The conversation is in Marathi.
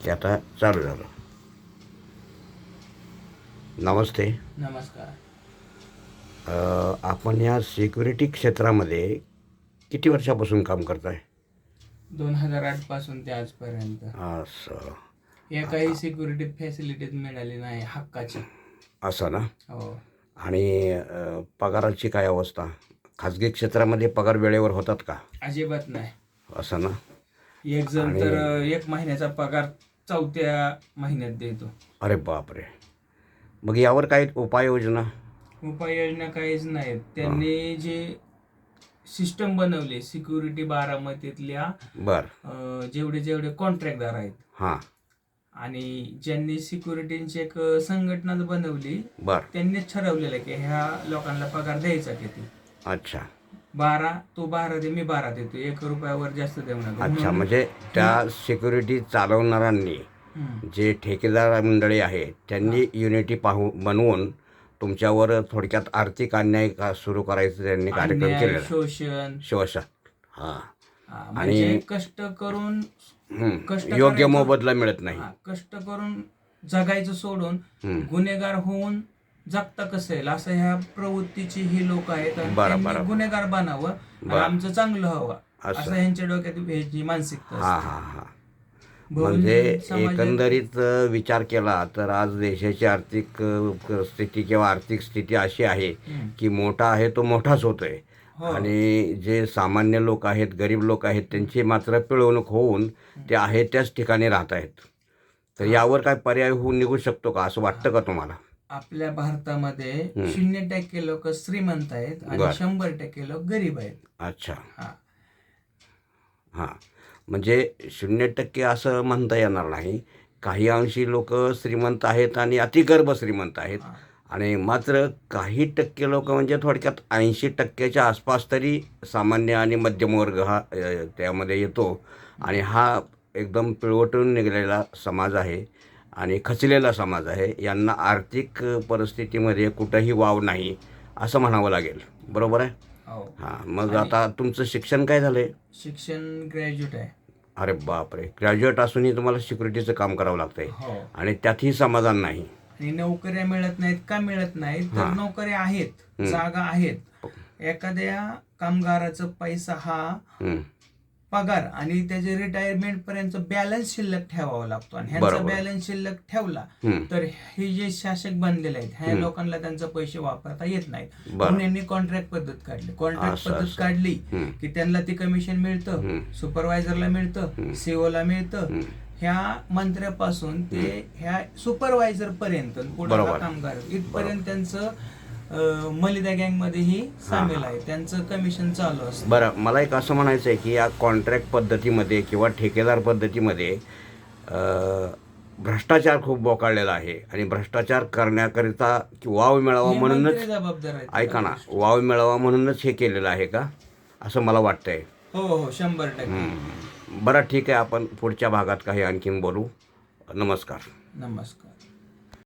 ते आता चालू झालं. नमस्ते. नमस्कार. आपण या सिक्युरिटी क्षेत्रामध्ये किती वर्षापासून काम करताय? 2008 पासून ते आजपर्यंत असं एकाही सिक्युरिटी फॅसिलिटीज मिळाली नाही हक्काची. असं ना. हो. आणि पगाराची काय अवस्था? खाजगी क्षेत्रामध्ये पगार वेळेवर होतात का? अजिबात नाही. असं ना. एक जण आणि तर 1 महिन्याचा पगार 4थ्या महिन्यात देतो. अरे बापरे. मग यावर काही उपाययोजना? उपाययोजना काहीच नाहीत. हां. त्यांनी जे सिस्टम बनवली सिक्युरिटी बारामतीतल्या जेवढे जेवढे कॉन्ट्रॅक्टदार आहेत हां. आणि ज्यांनी सिक्युरिटीची एक संघटना बनवली त्यांनीच ठरवलेलं की ह्या लोकांना पगार द्यायचा किती. अच्छा. 12 दे, मी 12 देतो, 1 रुपयावर जास्त देऊ नका. अच्छा, म्हणजे त्या सिक्युरिटी चालवणाऱ्यांनी जे ठेकेदार मंडळी आहेत त्यांनी युनिटी बनवून तुमच्यावर थोडक्यात आर्थिक अन्याय सुरू करायचं त्यांनी कार्यक्रम अन्याय, केलेला. शोषण. हां. म्हणजे आणि कष्ट करून योग्य मोबदला मिळत नाही. कष्ट करून जगायचं सोडून गुन्हेगार होऊन जगता कसं येईल असं ह्या प्रवृत्तीची ही लोक आहेत आणि त्यांनी गुन्हेगार बनावं आणि आमचं चांगलं हवं असं ह्यांच्या डोक्यात ह्याची मानसिकता असते. म्हणजे एकंदरीत विचार केला तर आज देशाची आर्थिक स्थिती किंवा आर्थिक स्थिती अशी आहे की मोठा आहे तो मोठाच होतोय आणि जे सामान्य लोक आहेत, गरीब लोक आहेत, त्यांची मात्र पिळवणूक होऊन ते आहे त्याच ठिकाणी राहत आहेत. तर यावर काय पर्याय होऊन निघू शकतो का असं वाटतं का तुम्हाला? आपल्या भारतामध्ये 0% लोक श्रीमंत आहेत आणि 100% लोक गरीब आहेत. अच्छा. हां. म्हणजे 0% असं म्हणता येणार नाही. काही अंशी लोक श्रीमंत आहेत आणि अतिगर्भ श्रीमंत आहेत आणि मात्र काही टक्के लोक म्हणजे थोडक्यात 80%च्या आसपास तरी सामान्य आणि मध्यमवर्ग हा त्यामध्ये येतो आणि हा एकदम पिळवटून निघालेला समाज आहे आणि खचलेला समाज आहे. यांना आर्थिक परिस्थितीमध्ये कुठंही वाव नाही असं म्हणावं लागेल. बरोबर आहे? हां. मग आता तुमचं शिक्षण काय झालंय? शिक्षण ग्रॅज्युएट आहे. अरे बापरे. ग्रॅज्युएट असूनही तुम्हाला सिक्युरिटीचं काम करावं लागतंय आणि त्यातही समाधान नाही. आणि नोकऱ्या मिळत नाहीत. का मिळत नाहीत? तर नोकऱ्या आहेत, जागा आहेत. एखाद्या कामगाराचा पैसा हा पगार आणि त्याचे रिटायरमेंट पर्यंत बॅलन्स शिल्लक ठेवावा लागतो आणि ह्यांचा बॅलन्स शिल्लक ठेवला तर हे जे शासक बनलेले आहेत ह्या लोकांना त्यांचे पैसे वापरता येत नाहीत. म्हणून यांनी कॉन्ट्रॅक्ट पद्धत काढली. कॉन्ट्रॅक्ट पद्धत काढली की त्यांना ते कमिशन मिळतं, सुपरवायझरला मिळतं, सीओला मिळतं. ह्या मंत्र्यापासून ते ह्या सुपरवायझर पर्यंत पुढे कामगार इथपर्यंत त्यांचं मलिदा गँगमध्येही सामील आहे. त्यांचं कमिशन चालू असतं. बरं, मला एक असं म्हणायचं आहे की या कॉन्ट्रॅक्ट पद्धतीमध्ये किंवा ठेकेदार पद्धतीमध्ये भ्रष्टाचार खूप बोकाळलेला आहे आणि भ्रष्टाचार करण्याकरिता वाव मिळावा म्हणूनच जबाबदार आहे. ऐका ना, वाव मिळावा म्हणूनच हे केलेलं आहे का असं मला वाटतंय. हो, 100%. बरं, ठीक आहे. आपण पुढच्या भागात काही आणखीन बोलू. नमस्कार. नमस्कार.